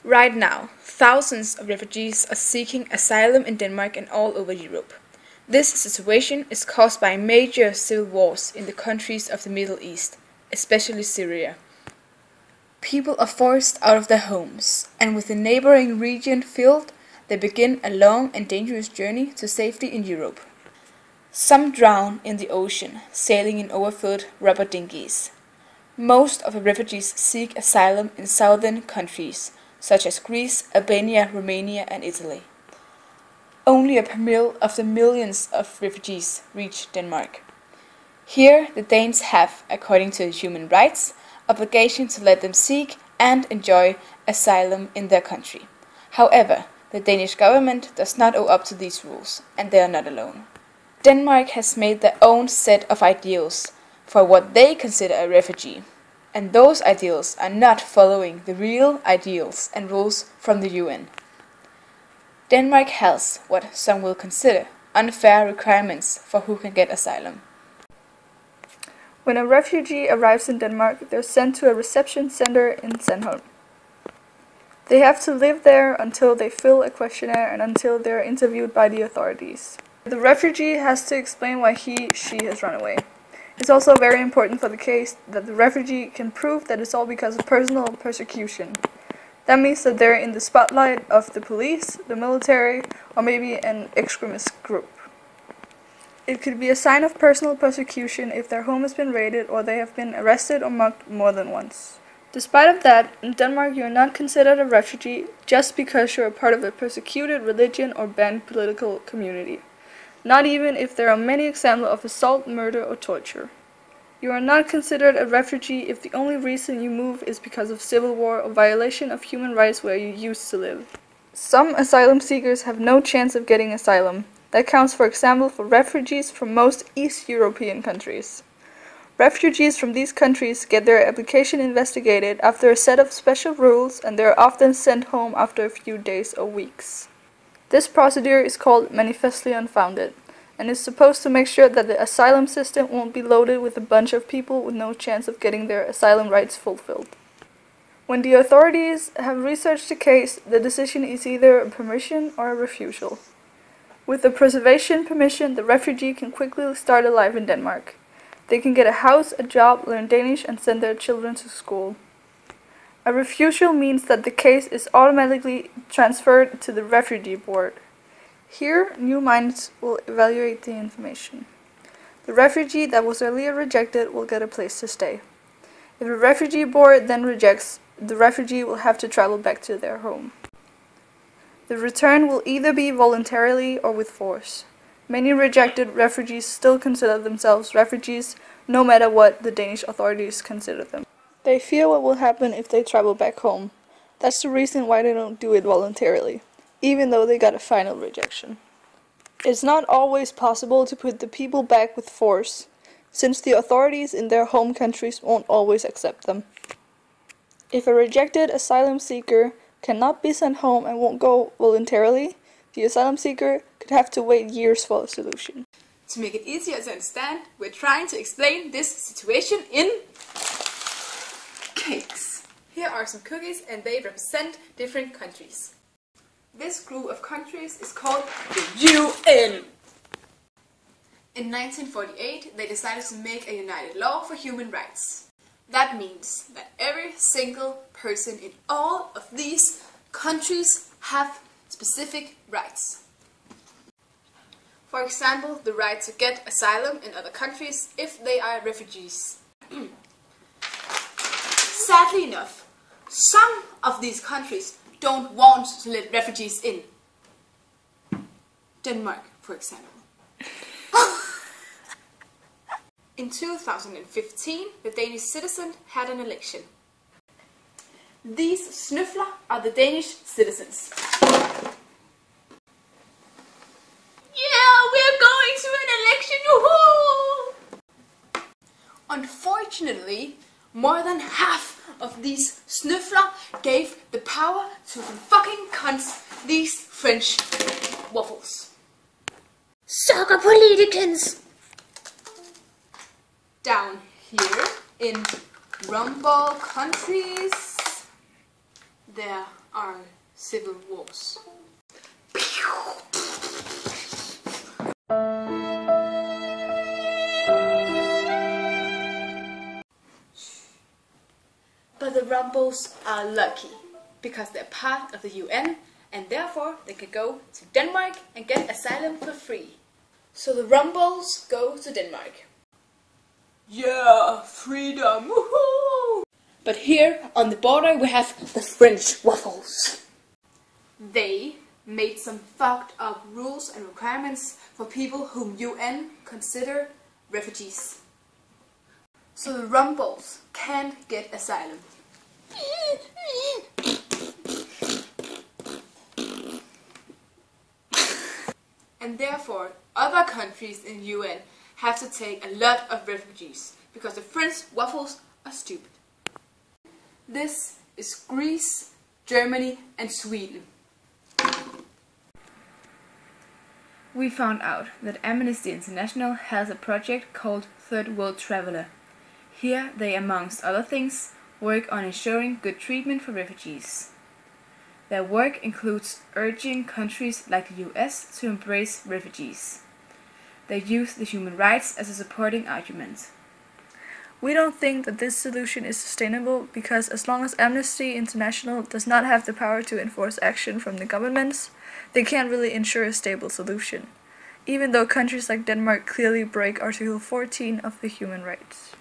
Right now, thousands of refugees are seeking asylum in Denmark and all over Europe. This situation is caused by major civil wars in the countries of the Middle East, especially Syria. People are forced out of their homes, and with the neighboring region filled, they begin a long and dangerous journey to safety in Europe. Some drown in the ocean, sailing in overfilled rubber dinghies. Most of the refugees seek asylum in southern countries, such as Greece, Albania, Romania and Italy. Only a promille of the millions of refugees reach Denmark. Here, the Danes have, according to human rights, obligation to let them seek and enjoy asylum in their country. However, the Danish government does not owe up to these rules, and they are not alone. Denmark has made their own set of ideals for what they consider a refugee, and those ideals are not following the real ideals and rules from the UN. Denmark has what some will consider unfair requirements for who can get asylum. When a refugee arrives in Denmark, they're sent to a reception center in Sandholm. They have to live there until they fill a questionnaire and until they're interviewed by the authorities. The refugee has to explain why she has run away. It's also very important for the case that the refugee can prove that it's all because of personal persecution. That means that they're in the spotlight of the police, the military, or maybe an extremist group. It could be a sign of personal persecution if their home has been raided or they have been arrested or mugged more than once. Despite of that, in Denmark you are not considered a refugee just because you are part of a persecuted religion or banned political community. Not even if there are many examples of assault, murder or torture. You are not considered a refugee if the only reason you move is because of civil war or violation of human rights where you used to live. Some asylum seekers have no chance of getting asylum. That counts, for example, for refugees from most East European countries. Refugees from these countries get their application investigated after a set of special rules, and they are often sent home after a few days or weeks. This procedure is called manifestly unfounded, and is supposed to make sure that the asylum system won't be loaded with a bunch of people with no chance of getting their asylum rights fulfilled. When the authorities have researched the case, the decision is either a permission or a refusal. With the preservation permission, the refugee can quickly start a life in Denmark. They can get a house, a job, learn Danish and send their children to school. A refusal means that the case is automatically transferred to the refugee board. Here, new minds will evaluate the information. The refugee that was earlier rejected will get a place to stay. If the refugee board then rejects, the refugee will have to travel back to their home. The return will either be voluntarily or with force. Many rejected refugees still consider themselves refugees, no matter what the Danish authorities consider them. They fear what will happen if they travel back home. That's the reason why they don't do it voluntarily, even though they got a final rejection. It's not always possible to put the people back with force, since the authorities in their home countries won't always accept them. If a rejected asylum seeker cannot be sent home and won't go voluntarily, the asylum seeker could have to wait years for a solution. To make it easier to understand, we're trying to explain this situation in cakes. Here are some cookies and they represent different countries. This group of countries is called the UN. In 1948, they decided to make a united law for human rights. That means that every single person in all of these countries have specific rights. For example, the right to get asylum in other countries if they are refugees. Sadly enough, some of these countries don't want to let refugees in. Denmark, for example. In 2015, the Danish citizen had an election. These snøfler are the Danish citizens. Yeah, we're going to an election, woohoo! Unfortunately, more than half of these snøfler gave the power to the fucking cunts, these French waffles. Sucker politikens! Down here in Rumball countries, there are civil wars. But the Rumbles are lucky, because they're part of the UN, and therefore they can go to Denmark and get asylum for free. So the Rumbles go to Denmark. Yeah, freedom! Woohoo! But here on the border we have the French waffles. They made some fucked up rules and requirements for people whom UN consider refugees. So the Rumbles can't get asylum. And therefore, other countries in UN have to take a lot of refugees, because the French waffles are stupid. This is Greece, Germany and Sweden. We found out that Amnesty International has a project called Third World Traveller. Here they, amongst other things, work on ensuring good treatment for refugees. Their work includes urging countries like the US to embrace refugees. They use the human rights as a supporting argument. We don't think that this solution is sustainable because as long as Amnesty International does not have the power to enforce action from the governments, they can't really ensure a stable solution, even though countries like Denmark clearly break Article 14 of the human rights.